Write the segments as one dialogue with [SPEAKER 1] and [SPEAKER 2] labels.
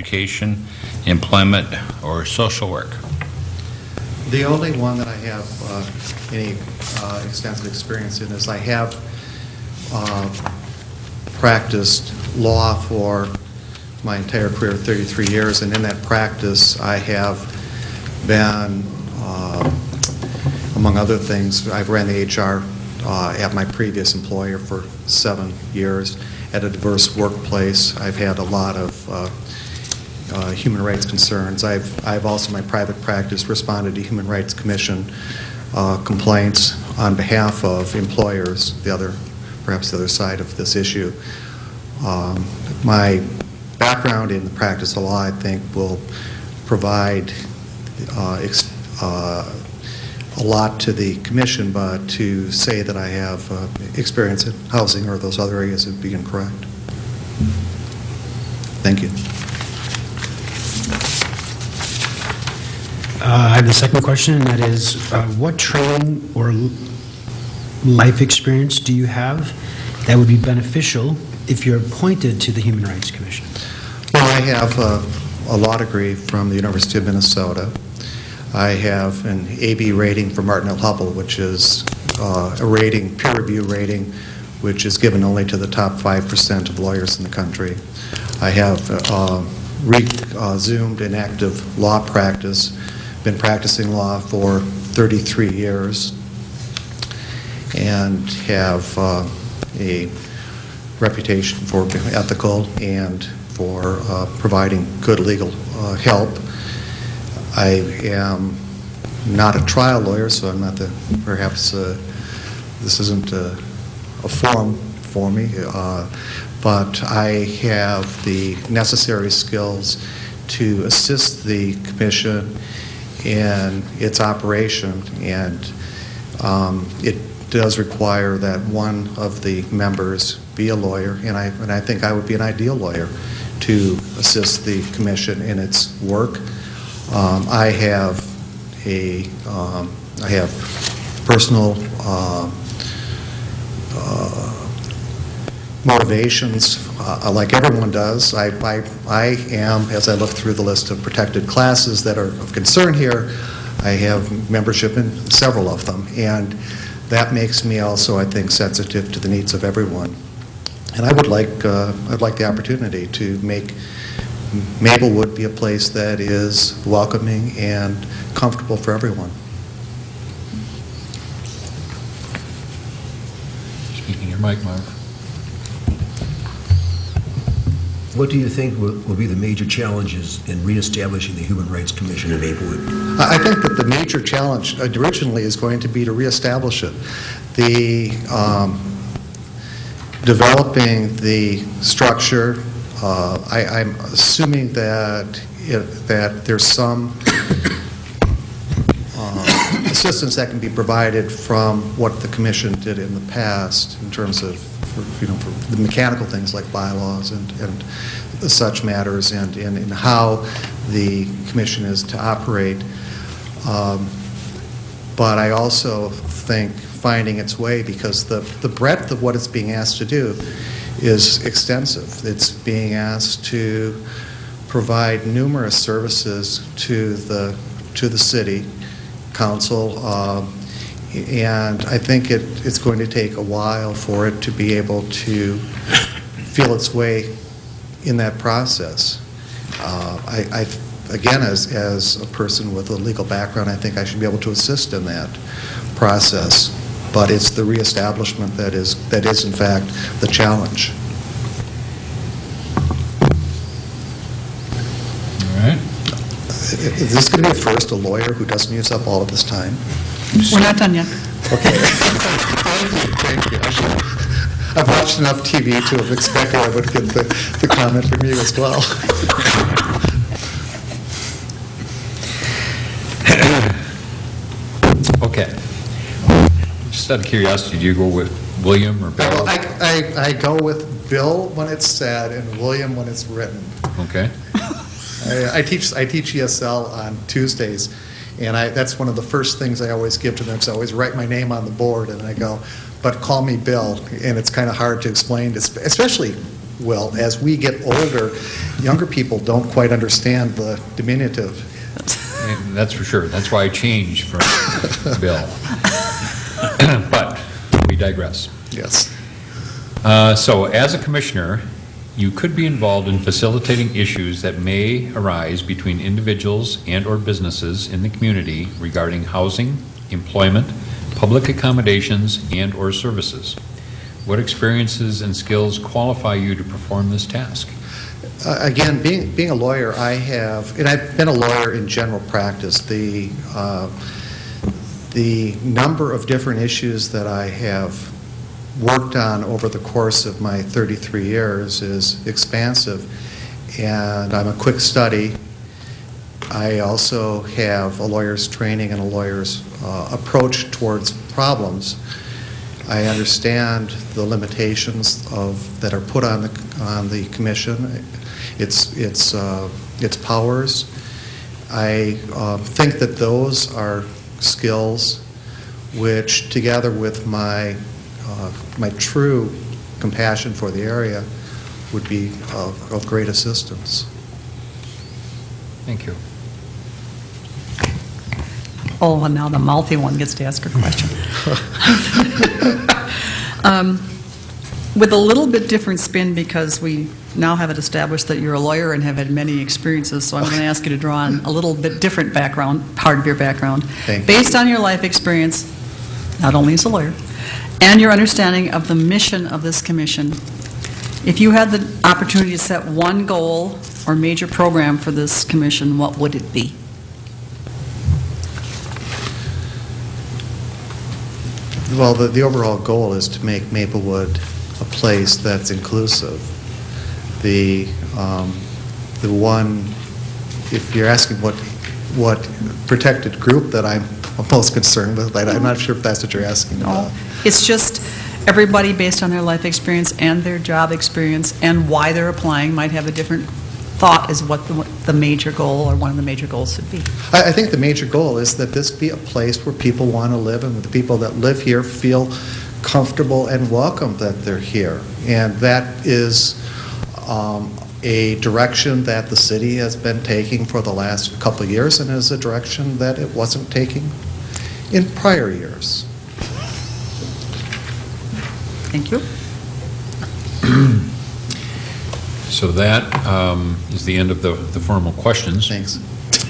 [SPEAKER 1] education, employment, or social work?
[SPEAKER 2] The only one that I have any extensive experience in is I have practiced law for my entire career, 33 years, and in that practice I have been, among other things, I've ran the HR at my previous employer for 7 years at a diverse workplace. I've had a lot of human rights concerns. I've also, in my private practice, responded to Human Rights Commission complaints on behalf of employers, perhaps the other side of this issue. My background in the practice of law, I think, will provide a lot to the Commission, but to say that I have experience in housing or those other areas would be incorrect. Thank you.
[SPEAKER 3] I have the second question, and that is, what training or life experience do you have that would be beneficial if you're appointed to the Human Rights Commission?
[SPEAKER 2] Well, I have a law degree from the University of Minnesota. I have an AB rating from Martin L. Hubbell, which is a rating, peer review rating, which is given only to the top 5% of lawyers in the country. I have resumed an active law practice, been practicing law for 33 years, and have a reputation for being ethical and for providing good legal help. I am not a trial lawyer, so I'm not perhaps this isn't a forum for me, but I have the necessary skills to assist the Commission in its operation, and it does require that one of the members be a lawyer, and I think I would be an ideal lawyer to assist the Commission in its work. I have personal motivations, like everyone does. I am, as I look through the list of protected classes that are of concern here, I have membership in several of them, and that makes me also, I think, sensitive to the needs of everyone. And I would like, I'd like the opportunity to make Maplewood be a place that is welcoming and comfortable for everyone.
[SPEAKER 1] Speaking your mic, Mark.
[SPEAKER 4] What do you think will be the major challenges in reestablishing the Human Rights Commission in Maplewood?
[SPEAKER 2] I think that the major challenge originally is going to be to reestablish it. Developing the structure, I'm assuming that that there's some assistance that can be provided from what the Commission did in the past in terms of, for the mechanical things like bylaws and such matters, and how the Commission is to operate. But I also think finding its way, because the breadth of what it's being asked to do is extensive. It's being asked to provide numerous services to the city council, and I think it's going to take a while for it to be able to feel its way in that process. Again, as a person with a legal background, I think I should be able to assist in that process. But it's the reestablishment that is in fact the challenge.
[SPEAKER 1] All right.
[SPEAKER 2] Is this going to be a first, a lawyer who doesn't use up all of his time?
[SPEAKER 5] We're not done yet.
[SPEAKER 2] Okay. Thank you. I've watched enough TV to have expected I would get the comment from you as well.
[SPEAKER 1] Okay. Just out of curiosity, do you go with William or Bill?
[SPEAKER 2] Well, I go with Bill when it's said and William when it's written.
[SPEAKER 1] Okay.
[SPEAKER 2] I teach ESL on Tuesdays, and that's one of the first things I always give to them. So I always write my name on the board, and I go, but call me Bill. And it's kind of hard to explain, especially Well, as we get older, younger people don't quite understand the diminutive.
[SPEAKER 1] And that's for sure. That's why I changed from Bill. But we digress.
[SPEAKER 2] Yes.
[SPEAKER 1] So as a commissioner, you could be involved in facilitating issues that may arise between individuals and/or businesses in the community regarding housing, employment, public accommodations, and/or services. What experiences and skills qualify you to perform this task?
[SPEAKER 2] Again, being a lawyer, I have, and I've been a lawyer in general practice. The number of different issues that I have worked on over the course of my 33 years is expansive, and I'm a quick study. I also have a lawyer's training and a lawyer's approach towards problems. I understand the limitations that are put on the commission, its powers. I think that those are skills which, together with my true compassion for the area, would be of great assistance.
[SPEAKER 1] Thank you.
[SPEAKER 5] Oh, and now the mouthy one gets to ask a question. With a little bit different spin, because we now have it established that you're a lawyer and have had many experiences, so I'm going to ask you to draw on a little bit different background, part of your background.
[SPEAKER 2] Thank you.
[SPEAKER 5] Based on your life experience, not only as a lawyer, and your understanding of the mission of this commission, if you had the opportunity to set one goal or major program for this commission, what would it be?
[SPEAKER 2] Well, the overall goal is to make Maplewood a place that's inclusive. The one, if you're asking what protected group that I'm most concerned with, I'm not sure if that's what you're asking about.
[SPEAKER 5] No, it's just everybody, based on their life experience and their job experience and why they're applying, might have a different thought as what the major goal or one of the major goals should be.
[SPEAKER 2] I think the major goal is that this be a place where people want to live, and the people that live here feel comfortable and welcome that they're here. And that is a direction that the city has been taking for the last couple of years, and is a direction that it wasn't taking in prior years.
[SPEAKER 5] Thank you.
[SPEAKER 1] So that is the end of the formal questions.
[SPEAKER 2] Thanks.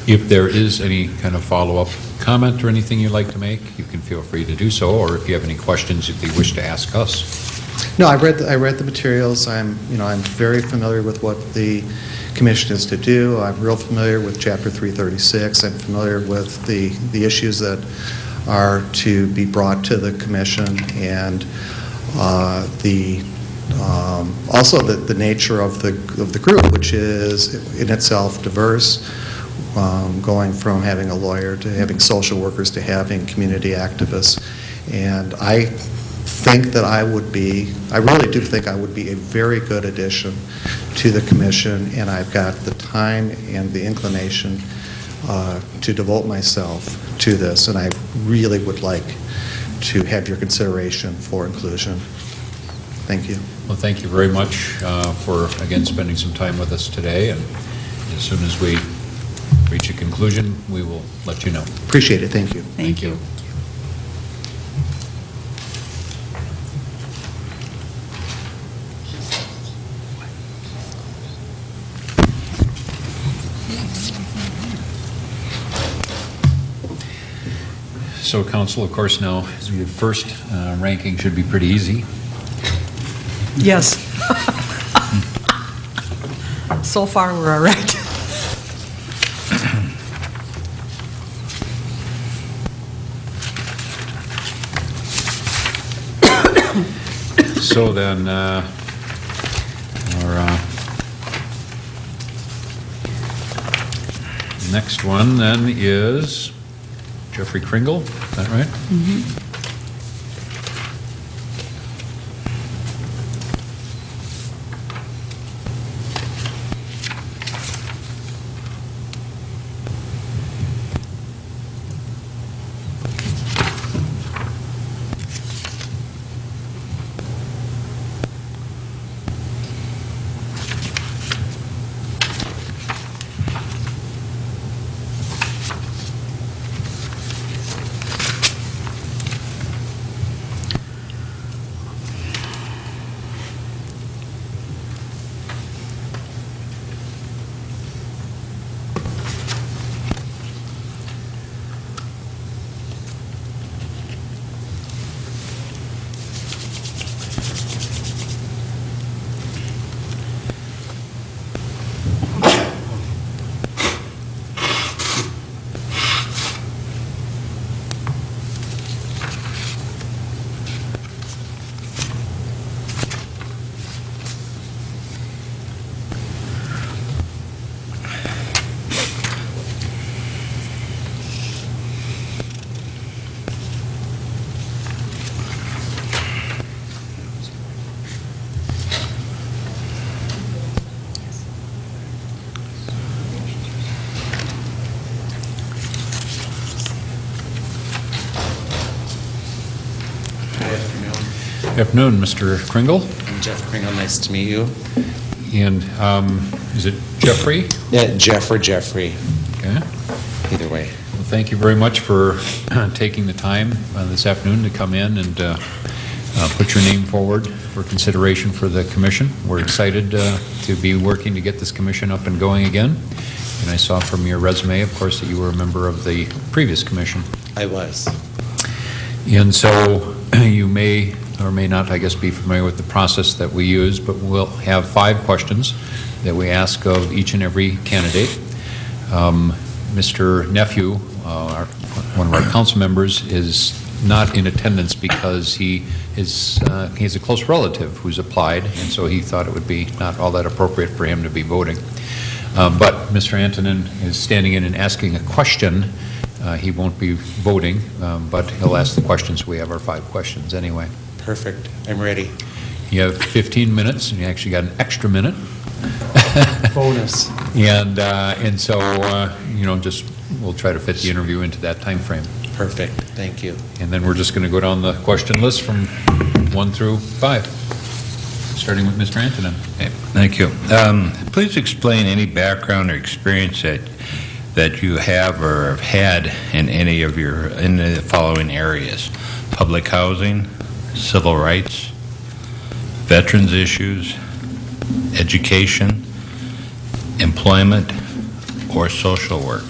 [SPEAKER 1] If there is any kind of follow-up comment or anything you'd like to make, you can feel free to do so, or if you have any questions if you wish to ask us.
[SPEAKER 2] No, I read the materials. I'm very familiar with what the commission is to do. I'm real familiar with Chapter 336. I'm familiar with the issues that are to be brought to the commission, and also the nature of the group, which is in itself diverse, going from having a lawyer to having social workers to having community activists. And I really do think I would be a very good addition to the commission, and I've got the time and the inclination to devote myself to this, and I really would like to have your consideration for inclusion. Thank you.
[SPEAKER 1] Well, thank you very much for, again, spending some time with us today, and as soon as we reach a conclusion, we will let you know.
[SPEAKER 2] Appreciate it. Thank you.
[SPEAKER 5] Thank you.
[SPEAKER 1] So, Council, of course, now, your first ranking should be pretty easy.
[SPEAKER 5] Yes. So far, we're all right.
[SPEAKER 1] So then, our next one then is Jeffrey Kringle, is that right? Mm-hmm. Afternoon, Mr. Kringle.
[SPEAKER 6] I'm Jeff Kringle. Nice to meet you.
[SPEAKER 1] And is it Jeffrey?
[SPEAKER 6] Yeah, Jeff or Jeffrey,
[SPEAKER 1] Okay.
[SPEAKER 6] either way.
[SPEAKER 1] Well, thank you very much for taking the time this afternoon to come in and put your name forward for consideration for the commission. We're excited to be working to get this commission up and going again. And I saw from your resume, of course, that you were a member of the previous commission.
[SPEAKER 6] I was.
[SPEAKER 1] And so you may or may not, I guess, be familiar with the process that we use, but we'll have 5 questions that we ask of each and every candidate. Mr. Nephew, one of our council members, is not in attendance because he's a close relative who's applied, and so he thought it would be not all that appropriate for him to be voting. But Mr. Antonin is standing in and asking a question. He won't be voting, but he'll ask the questions. We have our 5 questions anyway.
[SPEAKER 6] Perfect. I'm ready.
[SPEAKER 1] You have 15 minutes, and you actually got an extra minute.
[SPEAKER 6] Bonus.
[SPEAKER 1] And so, we'll try to fit the interview into that time frame.
[SPEAKER 6] Perfect. Thank you.
[SPEAKER 1] And then we're just going to go down the question list from 1 through 5, starting with Mr. Antonin.
[SPEAKER 7] Okay, thank you. Please explain any background or experience that you have or have had in any of in the following areas: public housing, civil rights, veterans issues, education, employment, or social work.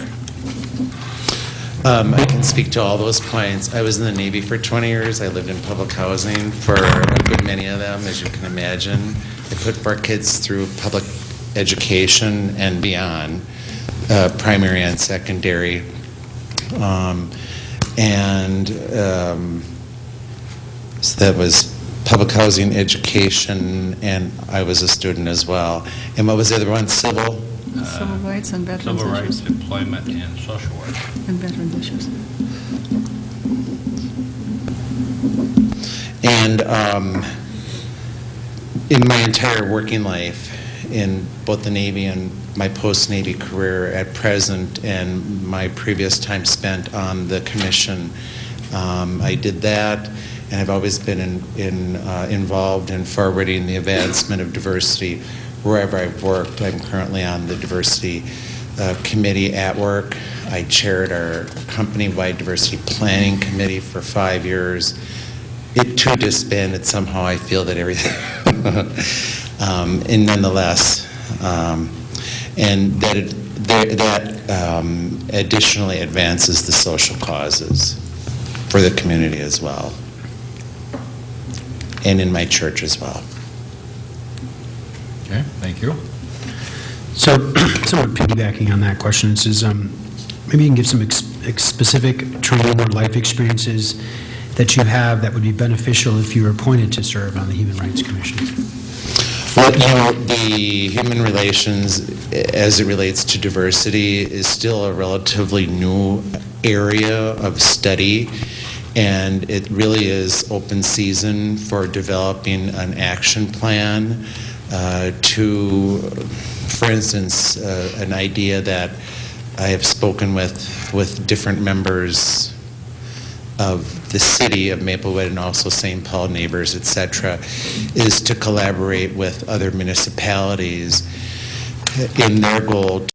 [SPEAKER 6] I can speak to all those points. I was in the Navy for 20 years. I lived in public housing for a good many of them, as you can imagine. I put our kids through public education and beyond, primary and secondary. So that was public housing, education, and I was a student as well. And what was the other one? Civil?
[SPEAKER 5] Civil rights and veterans
[SPEAKER 7] Civil
[SPEAKER 5] issues.
[SPEAKER 7] rights, employment, and social work.
[SPEAKER 5] And veterans issues.
[SPEAKER 6] And in my entire working life, in both the Navy and my post-Navy career at present, and my previous time spent on the commission, I did that, and I've always been involved in forwarding the advancement of diversity wherever I've worked. I'm currently on the diversity committee at work. I chaired our company-wide diversity planning committee for 5 years. It too disbanded somehow. I feel that everything, and nonetheless, and that additionally advances the social causes for the community as well, and in my church as well.
[SPEAKER 1] Okay, thank you.
[SPEAKER 3] So, somewhat piggybacking on that question, it says, maybe you can give some specific training or life experiences that you have that would be beneficial if you were appointed to serve on the Human Rights Commission.
[SPEAKER 6] Well, the human relations, as it relates to diversity, is still a relatively new area of study, and it really is open season for developing an action plan to, for instance, an idea that I have spoken with different members of the city of Maplewood and also St. Paul neighbors, et cetera, is to collaborate with other municipalities in their goal